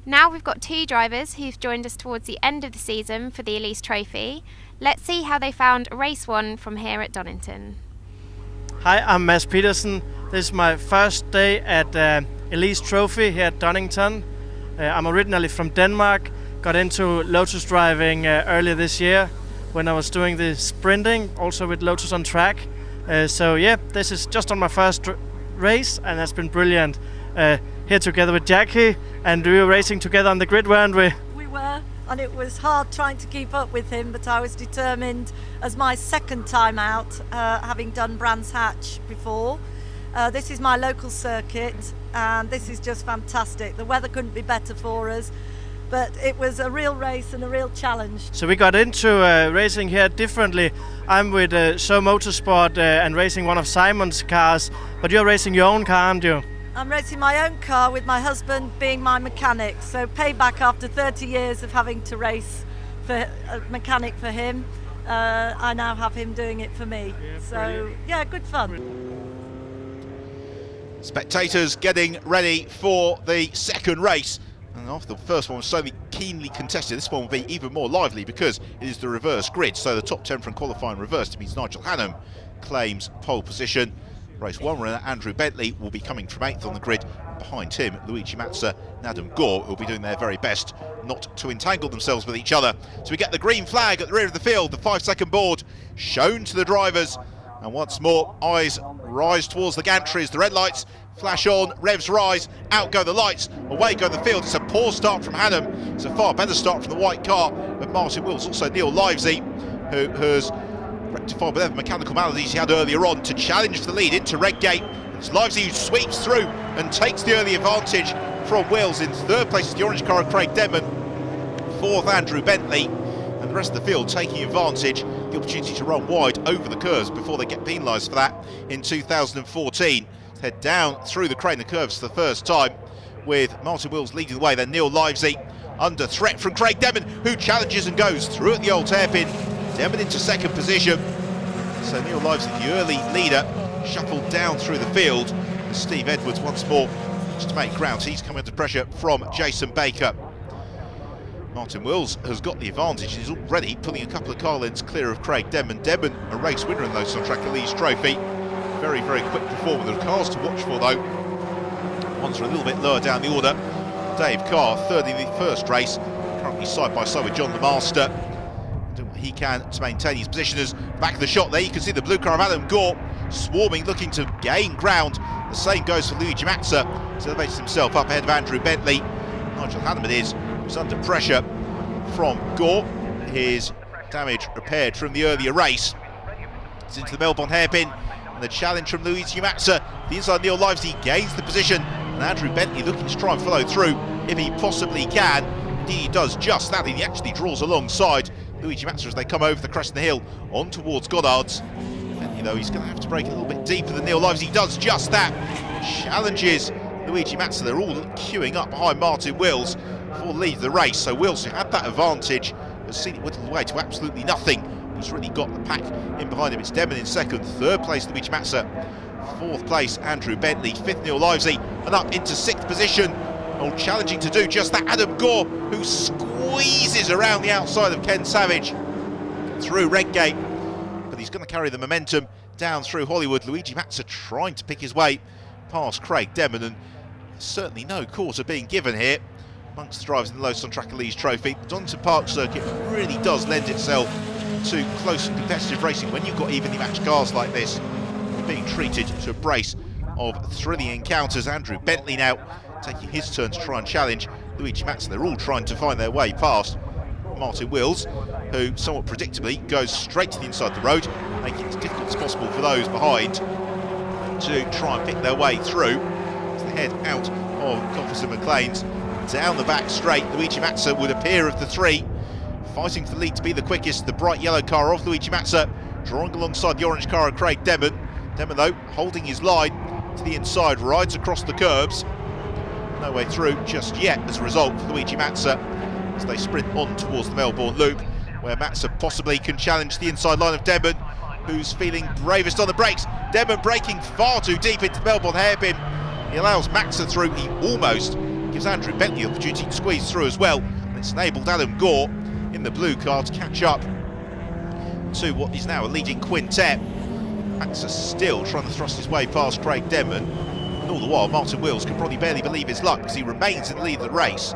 Now we've got two drivers who've joined us towards the end of the season for the Elise Trophy. Let's see how they found race 1 from here at Donington. Hi, I'm Mads Petersen. This is my first day at Elise Trophy here at Donington. I'm originally from Denmark, got into Lotus driving earlier this year when I was doing the sprinting, also with Lotus on track. So yeah, this is just on my first race and it's been brilliant. Here together with Jackie, and we were racing together on the grid, weren't we? We were, and it was hard trying to keep up with him, but I was determined as my second time out, having done Brands Hatch before. This is my local circuit and this is just fantastic. The weather couldn't be better for us, but it was a real race and a real challenge. So we got into racing here differently. I'm with So Motorsport and racing one of Simon's cars, but you're racing your own car, aren't you? I'm racing my own car with my husband being my mechanic, so payback after 30 years of having to race for a mechanic for him. I now have him doing it for me. Yeah, so brilliant. yeah, good fun. Spectators getting ready for the second race. And after the first one was so keenly contested, this one will be even more lively because it is the reverse grid. So the top 10 from qualifying reversed means Nigel Hannum claims pole position. Race 1 runner Andrew Bentley will be coming from 8th on the grid. Behind him, Luigi Mazza and Adam Gore will be doing their very best not to entangle themselves with each other. So we get the green flag at the rear of the field, the 5-second board shown to the drivers. And once more, eyes rise towards the gantries. The red lights flash on, revs rise, out go the lights, away go the field. It's a poor start from Hannum. It's a far better start from the white car of Martin Wills. Also Neil Livesey, who has rectified whatever mechanical maladies he had earlier on to challenge for the lead into Redgate. It's Livesey who sweeps through and takes the early advantage from Wills. In third place is the orange car of Craig Denman. Fourth, Andrew Bentley. And the rest of the field taking advantage, the opportunity to run wide over the curves before they get penalised for that in 2014. Let's head down through the crane, the curves for the first time, with Martin Wills leading the way, then Neil Livesey under threat from Craig Denman, who challenges and goes through at the old hairpin. Denman into second position. So Neil Livesey, the early leader, shuffled down through the field as Steve Edwards once more just to make ground. He's coming under pressure from Jason Baker. Martin Wills has got the advantage. He's already pulling a couple of car lengths clear of Craig Denman. Denman, a race winner in those on track Elise Trophy. Very, very quick performer. There are cars to watch for though. Ones are a little bit lower down the order. Dave Carr, third in the first race, currently side by side with John Lemaster. Doing what he can to maintain his position. As back of the shot there, you can see the blue car of Adam Gore swarming, looking to gain ground. The same goes for Luigi Mazza. He's elevated himself up ahead of Andrew Bentley. Nigel Hannum it is, who's under pressure from Gore. His damage repaired from the earlier race. It's into the Melbourne hairpin, and the challenge from Luigi Mazza. The inside Neil Livesey gains the position, and Andrew Bentley looking to try and follow through if he possibly can. Indeed, he does just that, and he actually draws alongside Luigi Mazza as they come over the crest of the hill on towards Goddard's. Bentley, though, he's going to have to break a little bit deeper than Neil Livesey. He does just that. Challenges Luigi Mazza. They're all queuing up behind Martin Wills for the lead of the race. So Wills, who had that advantage, has seen it whittled away to absolutely nothing. He's really got the pack in behind him. It's Denman in second, third place Luigi Mazza, fourth place Andrew Bentley, fifth Neil Livesey, and up into sixth position. Oh, challenging to do just that, Adam Gore, who squeezes around the outside of Ken Savage through Redgate, but he's going to carry the momentum down through Hollywood. Luigi Mazza trying to pick his way past Craig Denman, and certainly no quarter being given here amongst the drivers in the Lotus on Track Elise Trophy. The Donington Park circuit really does lend itself to close and competitive racing when you've got evenly matched cars like this. You're being treated to a brace of thrilling encounters. Andrew Bentley now taking his turn to try and challenge Luigi Mazza. They're all trying to find their way past Martin Wills, who somewhat predictably goes straight to the inside of the road, making it as difficult as possible for those behind to try and pick their way through. As they head out of Coffers and McLean's, down the back straight, Luigi Mazza would appear of the three, fighting for the lead to be the quickest. The bright yellow car of Luigi Mazza, drawing alongside the orange car of Craig Denman. Denman, though, holding his line to the inside, rides across the curbs. No way through just yet as a result for Luigi Mazza as they sprint on towards the Melbourne Loop, where Mazza possibly can challenge the inside line of Denman, who's feeling bravest on the brakes. Denman braking far too deep into the Melbourne hairpin. He allows Mazza through. He almost gives Andrew Bentley the opportunity to squeeze through as well. And it's enabled Adam Gore in the blue car to catch up to what is now a leading quintet. Maxer still trying to thrust his way past Craig Denman. And all the while, Martin Wills can probably barely believe his luck because he remains in the lead of the race.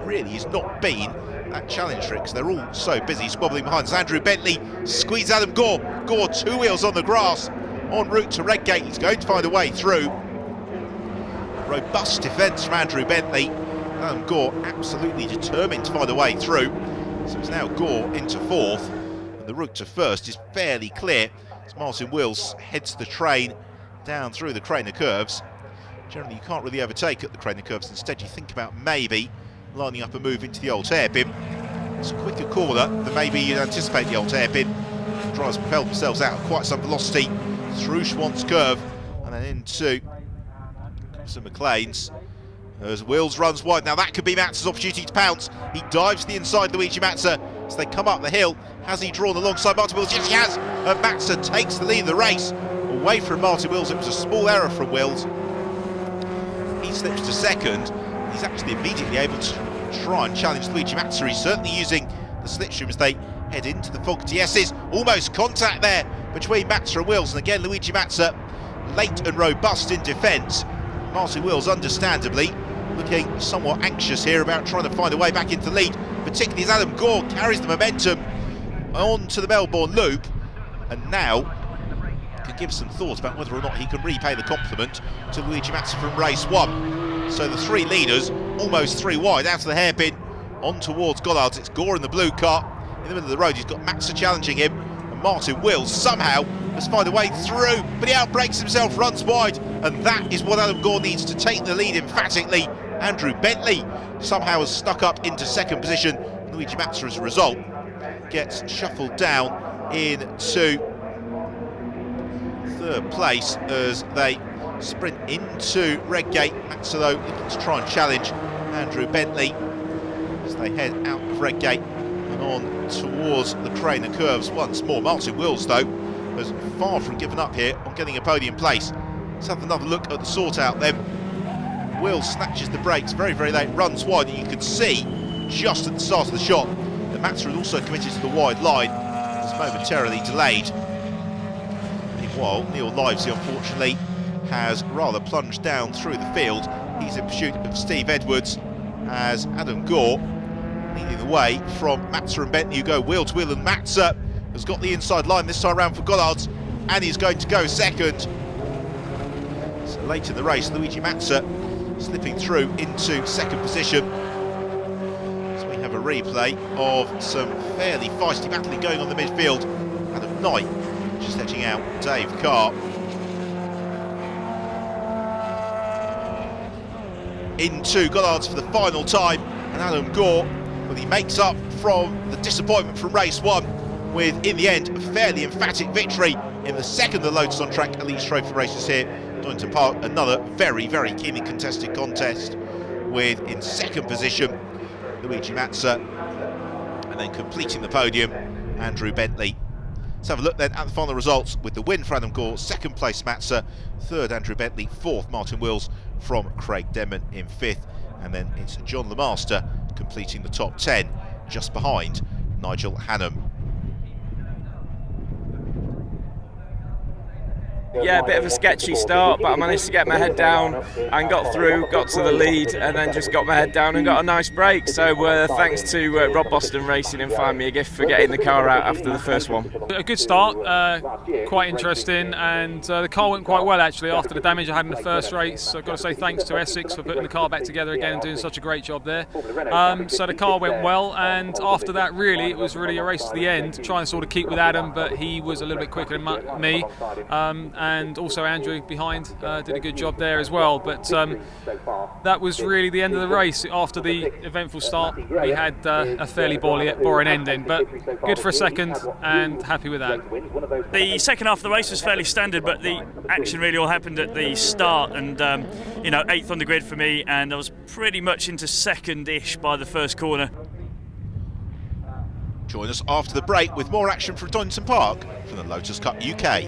Really has not been that challenge for it because they're all so busy squabbling behind. As Andrew Bentley squeezes Adam Gore. Gore 2 wheels on the grass en route to Redgate. He's going to find a way through. Robust defence from Andrew Bentley. Adam Gore absolutely determined to find a way through. So it's now Gore into 4th. And the route to 1st is fairly clear as Martin Wills heads the train down through the Craner curves. Generally, you can't really overtake at the Craner curves. Instead, you think about maybe lining up a move into the old hairpin. It's a quicker corner than maybe you'd anticipate the old hairpin. The drivers propelled themselves out at quite some velocity through Schwant's curve and then into St McLean's as Wills runs wide. Now that could be Matzer's opportunity to pounce. He dives to the inside, Luigi Matzer, as they come up the hill. Has he drawn alongside Martin Wills? Yes, he has. And Matzer takes the lead of the race away from Martin Wills. It was a small error from Wills. He slips to 2nd. He's actually immediately able to try and challenge Luigi Matzer. He's certainly using the slipstream as they head into the Fogarty S's. Almost contact there between Matzer and Wills. And again, Luigi Matzer late and robust in defence. Martin Wills, understandably, looking somewhat anxious here about trying to find a way back into the lead, particularly as Adam Gore carries the momentum on to the Melbourne Loop. And now can give some thought about whether or not he can repay the compliment to Luigi Matzer from race 1. So the 3 leaders, almost 3 wide, out of the hairpin, on towards Gollard's. It's Gore in the blue car. In the middle of the road, he's got Matzer challenging him. And Martin Wills somehow has found a way through, but he outbrakes himself, runs wide. And that is what Adam Gore needs to take the lead emphatically. Andrew Bentley somehow has stuck up into 2nd position. Luigi Matzer, as a result, gets shuffled down into 3rd place as they sprint into Redgate. Matzer, though, looking to try and challenge Andrew Bentley as they head out of Redgate and on towards the Craner curves once more. Martin Wills, though, has far from given up here on getting a podium place. Let's have another look at the sort out then. Wills snatches the brakes very, very late, runs wide, and you can see just at the start of the shot that Matzer had also committed to the wide line. Was momentarily delayed. Meanwhile, Neil Livesey, unfortunately, has rather plunged down through the field. He's in pursuit of Steve Edwards as Adam Gore leading the way from Matzer and Bentley, who go wheel to wheel, and Matzer has got the inside line this time around for Gollard's, and he's going to go 2nd. So late in the race, Luigi Matzer slipping through into 2nd position. So we have a replay of some fairly feisty battling going on the midfield. Adam Knight just edging out Dave Carr. Into Gollard's for the final time, and Adam Gore, well, he makes up from the disappointment from race 1 with, in the end, a fairly emphatic victory in the 2nd of the Lotus on Track Elite Trophy races here at Donington Park. Another very, very keenly contested contest with, in 2nd position, Luigi Matzer, and then completing the podium, Andrew Bentley. Let's have a look then at the final results with the win for Adam Gore, 2nd place Matzer, 3rd Andrew Bentley, 4th Martin Wills from Craig Denman in 5th, and then it's John Lemaster completing the top 10 just behind Nigel Hannum. Yeah, a bit of a sketchy start, but I managed to get my head down and got through, got to the lead, and then just got my head down and got a nice break. So thanks to Rob Boston Racing and Find Me a Gift for getting the car out after the first one. A good start, quite interesting, and the car went quite well actually after the damage I had in the first race. So I've got to say thanks to Essex for putting the car back together again and doing such a great job there. So the car went well, and after that really it was really a race to the end, trying to sort of keep with Adam, but he was a little bit quicker than me. And also Andrew behind did a good job there as well, but that was really the end of the race. After the eventful start we had a fairly boring ending, but good for a 2nd and happy with that. The second half of the race was fairly standard, but the action really all happened at the start, and 8th on the grid for me, and I was pretty much into 2nd-ish by the first corner. Join us after the break with more action from Donington Park from the Lotus Cup UK.